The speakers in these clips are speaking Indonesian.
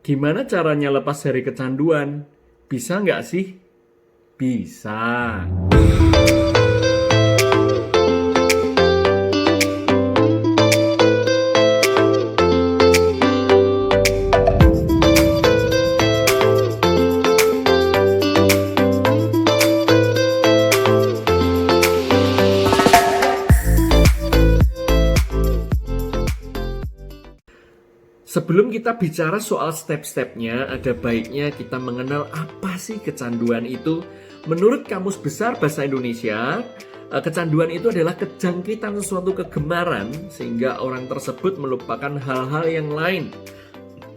Gimana caranya lepas dari kecanduan? Bisa nggak sih? Bisa. Sebelum kita bicara soal step-stepnya, ada baiknya kita mengenal apa sih kecanduan itu. Menurut Kamus Besar Bahasa Indonesia, kecanduan itu adalah kejangkitan suatu kegemaran sehingga orang tersebut melupakan hal-hal yang lain.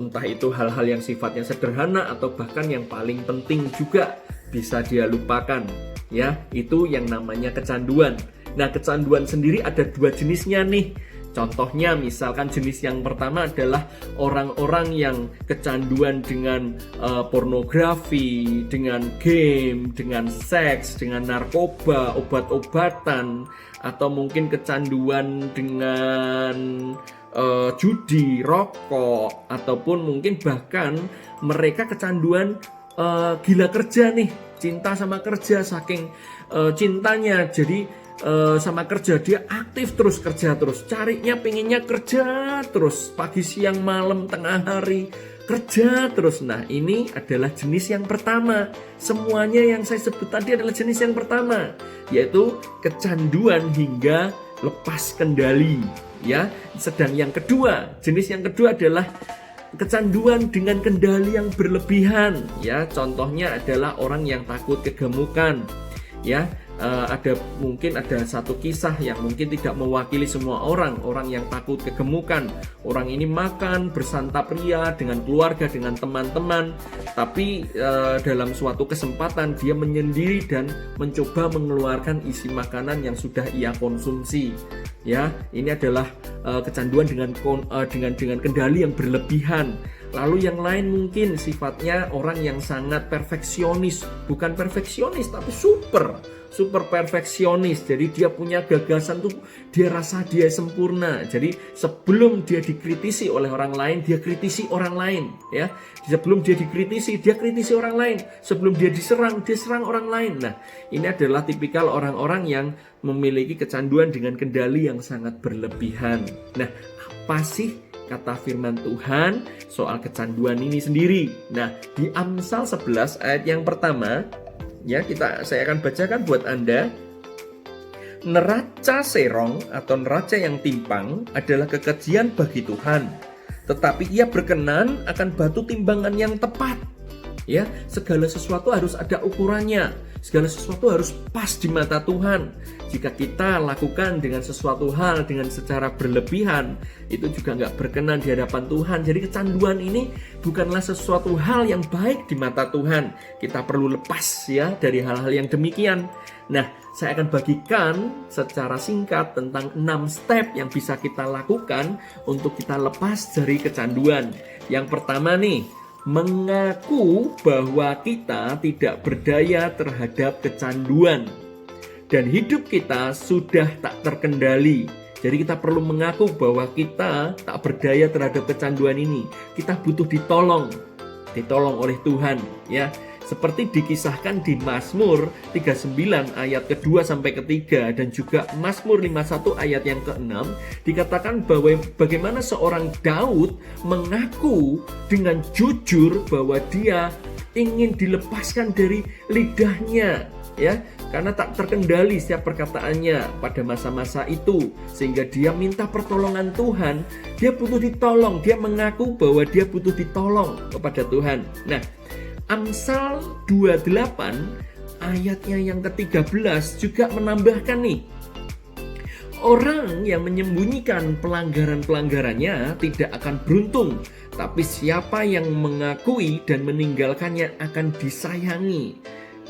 Entah itu hal-hal yang sifatnya sederhana atau bahkan yang paling penting juga bisa dia lupakan. Ya, itu yang namanya kecanduan. Nah, kecanduan sendiri ada dua jenisnya nih. Contohnya misalkan jenis yang pertama adalah orang-orang yang kecanduan dengan pornografi, dengan game, dengan seks, dengan narkoba, obat-obatan, atau mungkin kecanduan dengan judi, rokok, ataupun mungkin bahkan mereka kecanduan gila kerja nih, cinta sama kerja, saking cintanya jadi sama kerja dia aktif terus, kerja terus, carinya pengennya kerja terus, pagi siang malam tengah hari kerja terus. Nah, ini adalah jenis yang pertama. Semuanya yang saya sebut tadi adalah jenis yang pertama, yaitu kecanduan hingga lepas kendali, ya. Sedang yang kedua, jenis yang kedua adalah kecanduan dengan kendali yang berlebihan, ya. Contohnya adalah orang yang takut kegemukan, ya. Mungkin ada satu kisah yang mungkin tidak mewakili semua orang yang takut kegemukan. Orang ini makan bersantap ria dengan keluarga, dengan teman-teman, tapi dalam suatu kesempatan dia menyendiri dan mencoba mengeluarkan isi makanan yang sudah ia konsumsi. Ya, ini adalah kecanduan dengan kendali yang berlebihan. Lalu yang lain mungkin sifatnya orang yang sangat perfeksionis, bukan perfeksionis tapi super perfeksionis. Jadi dia punya gagasan tuh, dia rasa dia sempurna. Jadi sebelum dia dikritisi oleh orang lain, dia kritisi orang lain, ya. Sebelum dia dikritisi, dia kritisi orang lain. Sebelum dia diserang, dia serang orang lain. Nah, ini adalah tipikal orang-orang yang memiliki kecanduan dengan kendali yang sangat berlebihan. Nah, apa sih kata firman Tuhan soal kecanduan ini sendiri? Nah, di Amsal 11 ayat yang pertama, ya, saya akan bacakan buat Anda. Neraca serong atau neraca yang timpang adalah kekejian bagi Tuhan, tetapi ia berkenan akan batu timbangan yang tepat. Ya, segala sesuatu harus ada ukurannya. Segala sesuatu harus pas di mata Tuhan. Jika kita lakukan dengan sesuatu hal dengan secara berlebihan, itu juga nggak berkenan di hadapan Tuhan. Jadi kecanduan ini bukanlah sesuatu hal yang baik di mata Tuhan. Kita perlu lepas, ya, dari hal-hal yang demikian. Nah, saya akan bagikan secara singkat tentang 6 step yang bisa kita lakukan untuk kita lepas dari kecanduan. Yang pertama nih, mengaku bahwa kita tidak berdaya terhadap kecanduan dan hidup kita sudah tak terkendali. Jadi kita perlu mengaku bahwa kita tak berdaya terhadap kecanduan ini. Kita butuh ditolong oleh Tuhan, ya. Seperti dikisahkan di Mazmur 39 ayat kedua sampai ketiga dan juga Mazmur 51 ayat yang ke-6, dikatakan bahwa bagaimana seorang Daud mengaku dengan jujur bahwa dia ingin dilepaskan dari lidahnya, ya, karena tak terkendali setiap perkataannya pada masa-masa itu, sehingga dia minta pertolongan Tuhan. Dia butuh ditolong, dia mengaku bahwa dia butuh ditolong kepada Tuhan. Nah, Amsal 28 ayatnya yang ke-13 juga menambahkan nih, orang yang menyembunyikan pelanggaran-pelanggarannya tidak akan beruntung, tapi siapa yang mengakui dan meninggalkannya akan disayangi.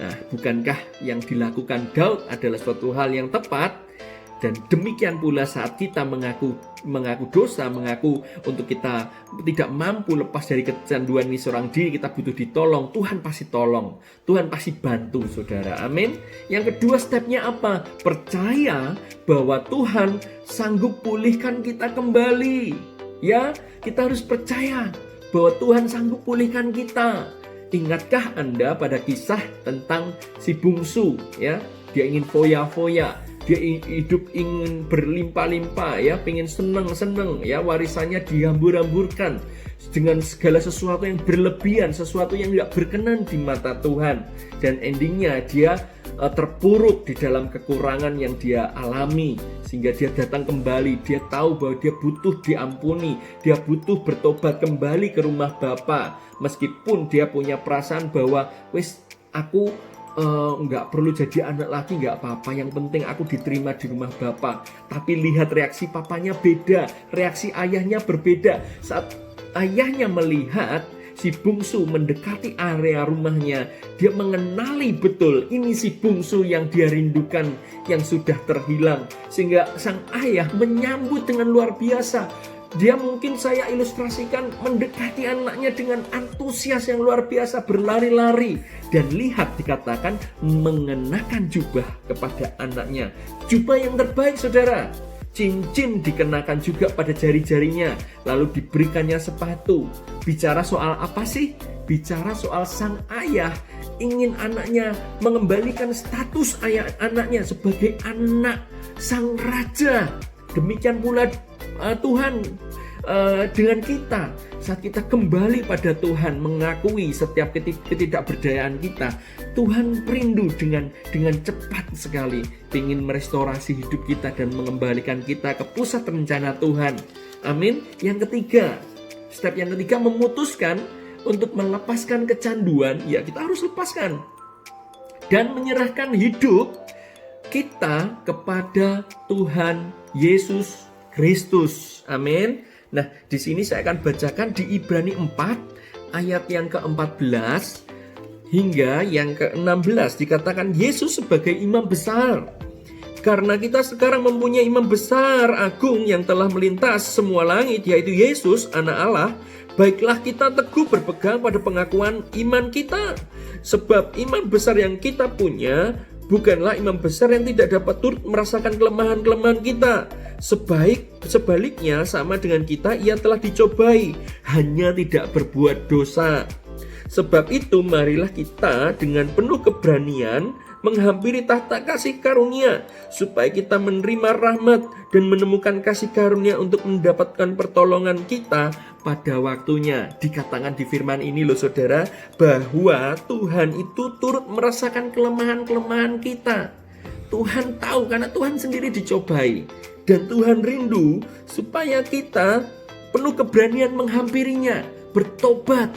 Nah, bukankah yang dilakukan Daud adalah suatu hal yang tepat? Dan demikian pula saat kita mengaku dosa, mengaku untuk kita tidak mampu lepas dari kecanduan ini seorang diri, kita butuh ditolong, Tuhan pasti tolong, Tuhan pasti bantu, saudara. Amin. Yang kedua stepnya apa? Percaya bahwa Tuhan sanggup pulihkan kita kembali. Ya, kita harus percaya bahwa Tuhan sanggup pulihkan kita. Ingatkah Anda pada kisah tentang si bungsu, ya? Dia ingin foya-foya, dia hidup ingin berlimpah-limpah, ya, pengen seneng-seneng, ya, warisannya dihambur-hamburkan dengan segala sesuatu yang berlebihan, sesuatu yang tidak berkenan di mata Tuhan. Dan endingnya dia terpuruk di dalam kekurangan yang dia alami, sehingga dia datang kembali. Dia tahu bahwa dia butuh diampuni, dia butuh bertobat kembali ke rumah Bapa. Meskipun dia punya perasaan bahwa wis aku nggak perlu jadi anak lagi, nggak apa-apa, yang penting aku diterima di rumah Bapa. Tapi lihat reaksi papanya beda, reaksi ayahnya berbeda. Saat ayahnya melihat si bungsu mendekati area rumahnya, dia mengenali betul ini si bungsu yang dia rindukan, yang sudah terhilang. Sehingga sang ayah menyambut dengan luar biasa. Dia mungkin saya ilustrasikan mendekati anaknya dengan antusias yang luar biasa, berlari-lari. Dan lihat dikatakan mengenakan jubah kepada anaknya. Jubah yang terbaik, saudara. Cincin dikenakan juga pada jari-jarinya, lalu diberikannya sepatu. Bicara soal apa sih? Bicara soal sang ayah ingin anaknya mengembalikan status anaknya sebagai anak sang raja. Demikian pula Tuhan dengan kita. Saat kita kembali pada Tuhan, mengakui setiap ketidakberdayaan kita, Tuhan rindu dengan cepat sekali ingin merestorasi hidup kita dan mengembalikan kita ke pusat rencana Tuhan. Amin. Yang ketiga, step yang ketiga, memutuskan untuk melepaskan kecanduan. Ya, kita harus lepaskan dan menyerahkan hidup kita kepada Tuhan Yesus Kristus. Amin. Nah, di sini saya akan bacakan di Ibrani 4 ayat yang ke-14 hingga yang ke-16. Dikatakan Yesus sebagai imam besar. Karena kita sekarang mempunyai imam besar agung yang telah melintas semua langit, yaitu Yesus, Anak Allah, baiklah kita teguh berpegang pada pengakuan iman kita. Sebab imam besar yang kita punya bukanlah imam besar yang tidak dapat turut merasakan kelemahan-kelemahan kita. Sebaliknya sama dengan kita, ia telah dicobai, hanya tidak berbuat dosa. Sebab itu marilah kita dengan penuh keberanian menghampiri tahta kasih karunia, supaya kita menerima rahmat dan menemukan kasih karunia untuk mendapatkan pertolongan kita pada waktunya. Dikatakan di firman ini loh saudara, bahwa Tuhan itu turut merasakan kelemahan-kelemahan kita. Tuhan tahu karena Tuhan sendiri dicobai. Dan Tuhan rindu supaya kita penuh keberanian menghampirinya, bertobat,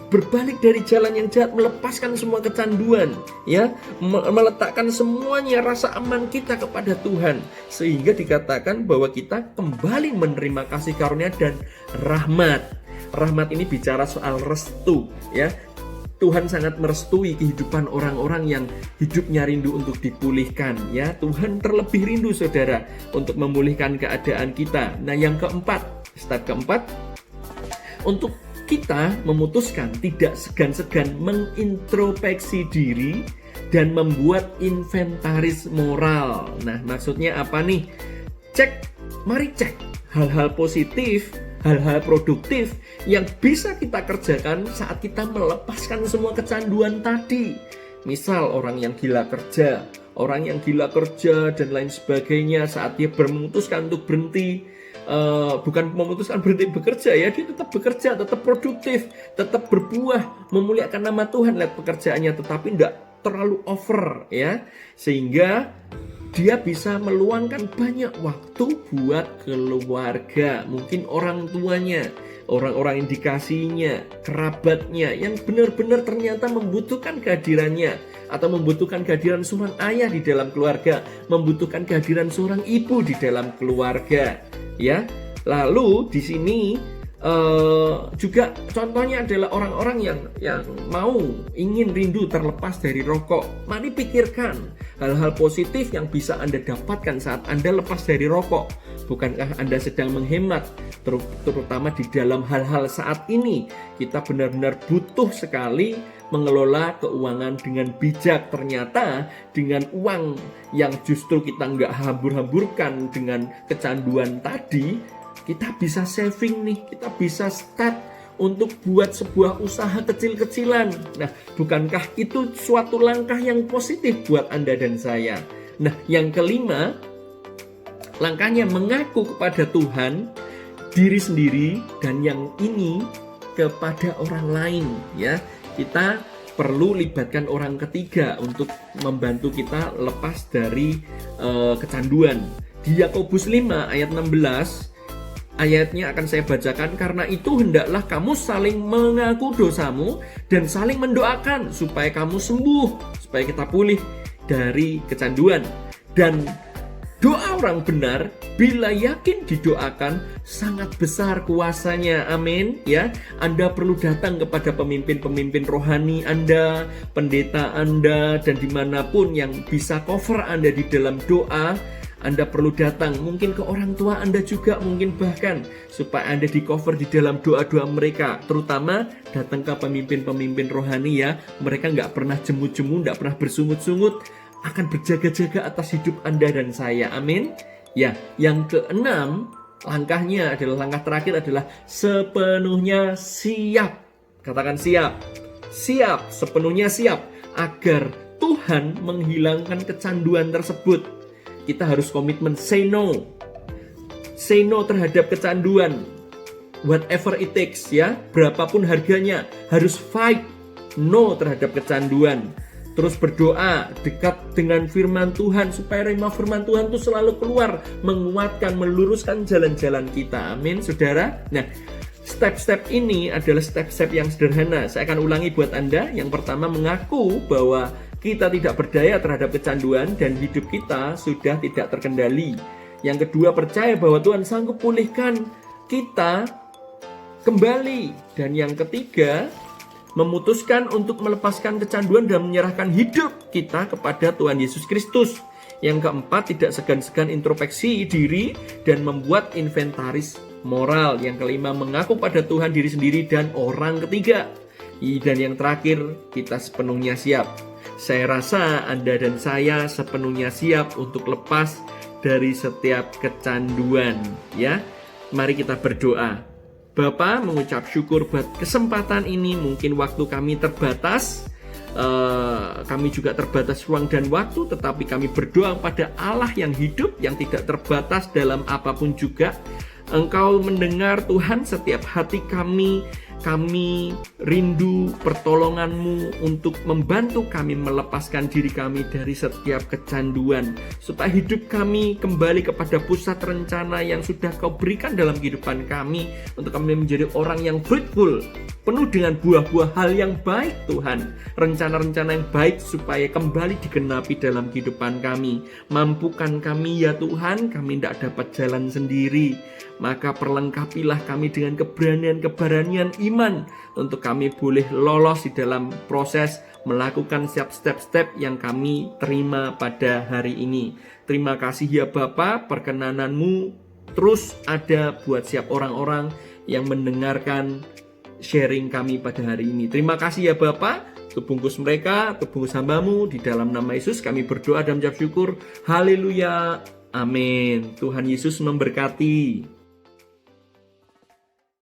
berbalik dari jalan yang jahat, melepaskan semua kecanduan, ya, meletakkan semuanya rasa aman kita kepada Tuhan, sehingga dikatakan bahwa kita kembali menerima kasih karunia dan rahmat. Rahmat ini bicara soal restu, ya. Tuhan sangat merestui kehidupan orang-orang yang hidupnya rindu untuk dipulihkan, ya. Tuhan terlebih rindu saudara untuk memulihkan keadaan kita. Nah, yang keempat, step keempat, untuk kita memutuskan tidak segan-segan mengintrospeksi diri dan membuat inventaris moral. Nah, maksudnya apa nih? Mari cek hal-hal positif, hal-hal produktif yang bisa kita kerjakan saat kita melepaskan semua kecanduan tadi. Misal orang yang gila kerja dan lain sebagainya, saat dia memutuskan untuk berhenti, bukan memutuskan berhenti bekerja, ya, dia tetap bekerja, tetap produktif, tetap berbuah, memuliakan nama Tuhan lewat pekerjaannya, tetapi tidak terlalu over, ya, sehingga dia bisa meluangkan banyak waktu buat keluarga, mungkin orang tuanya, orang-orang yang dikasihinya, kerabatnya yang benar-benar ternyata membutuhkan kehadirannya, atau membutuhkan kehadiran seorang ayah di dalam keluarga, membutuhkan kehadiran seorang ibu di dalam keluarga, ya. Lalu di sini juga contohnya adalah orang-orang yang ingin rindu terlepas dari rokok. Mari pikirkan hal-hal positif yang bisa Anda dapatkan saat Anda lepas dari rokok. Bukankah Anda sedang menghemat, terutama di dalam hal-hal saat ini? Kita benar-benar butuh sekali mengelola keuangan dengan bijak. Ternyata dengan uang yang justru kita nggak hambur-hamburkan dengan kecanduan tadi, kita bisa saving nih, kita bisa start untuk buat sebuah usaha kecil-kecilan. Nah, bukankah itu suatu langkah yang positif buat Anda dan saya? Nah, yang kelima, langkahnya mengaku kepada Tuhan, diri sendiri, dan yang ini kepada orang lain, ya. Kita perlu libatkan orang ketiga untuk membantu kita lepas dari kecanduan. Di Yakobus 5 ayat 16, ayatnya akan saya bacakan. Karena itu hendaklah kamu saling mengaku dosamu dan saling mendoakan supaya kamu sembuh, supaya kita pulih dari kecanduan. Dan doa orang benar bila yakin didoakan sangat besar kuasanya. Amin, ya. Anda perlu datang kepada pemimpin-pemimpin rohani Anda, pendeta Anda, dan dimanapun yang bisa cover Anda di dalam doa. Anda perlu datang, mungkin ke orang tua Anda juga, mungkin bahkan supaya Anda di cover di dalam doa-doa mereka. Terutama datang ke pemimpin-pemimpin rohani, ya. Mereka nggak pernah jemu-jemu, nggak pernah bersungut-sungut, akan berjaga-jaga atas hidup Anda dan saya. Amin. Ya, yang keenam, langkah terakhir adalah sepenuhnya siap. Katakan siap. Siap, sepenuhnya siap agar Tuhan menghilangkan kecanduan tersebut. Kita harus komitmen say no. Say no terhadap kecanduan. Whatever it takes, ya. Berapapun harganya, harus fight no terhadap kecanduan. Terus berdoa, dekat dengan firman Tuhan supaya rema firman Tuhan itu selalu keluar, menguatkan, meluruskan jalan-jalan kita. Amin, saudara. Nah, step-step ini adalah step-step yang sederhana. Saya akan ulangi buat Anda. Yang pertama, mengaku bahwa kita tidak berdaya terhadap kecanduan dan hidup kita sudah tidak terkendali. Yang kedua, percaya bahwa Tuhan sanggup pulihkan kita kembali. Dan yang ketiga, memutuskan untuk melepaskan kecanduan dan menyerahkan hidup kita kepada Tuhan Yesus Kristus. Yang keempat, tidak segan-segan introspeksi diri dan membuat inventaris moral. Yang kelima, mengaku pada Tuhan, diri sendiri, dan orang ketiga. Dan yang terakhir, kita sepenuhnya siap. Saya rasa Anda dan saya sepenuhnya siap untuk lepas dari setiap kecanduan, ya. Mari kita berdoa. Bapa, mengucap syukur buat kesempatan ini. Mungkin waktu kami terbatas, kami juga terbatas ruang dan waktu, tetapi kami berdoa pada Allah yang hidup, yang tidak terbatas dalam apapun juga. Engkau mendengar Tuhan setiap hati kami. Kami rindu pertolongan-Mu untuk membantu kami melepaskan diri kami dari setiap kecanduan, supaya hidup kami kembali kepada pusat rencana yang sudah Kau berikan dalam kehidupan kami, untuk kami menjadi orang yang fruitful, penuh dengan buah-buah hal yang baik. Tuhan, rencana-rencana yang baik supaya kembali digenapi dalam kehidupan kami. Mampukan kami, ya Tuhan, kami tidak dapat jalan sendiri. Maka perlengkapilah kami dengan keberanian iman untuk kami boleh lolos di dalam proses melakukan setiap step-step yang kami terima pada hari ini. Terima kasih ya Bapa, perkenanan-Mu terus ada buat setiap orang-orang yang mendengarkan sharing kami pada hari ini. Terima kasih ya Bapa, kebungkus mereka, kebungkus hamba-Mu, di dalam nama Yesus kami berdoa dan mengucap syukur. Haleluya, amin. Tuhan Yesus memberkati.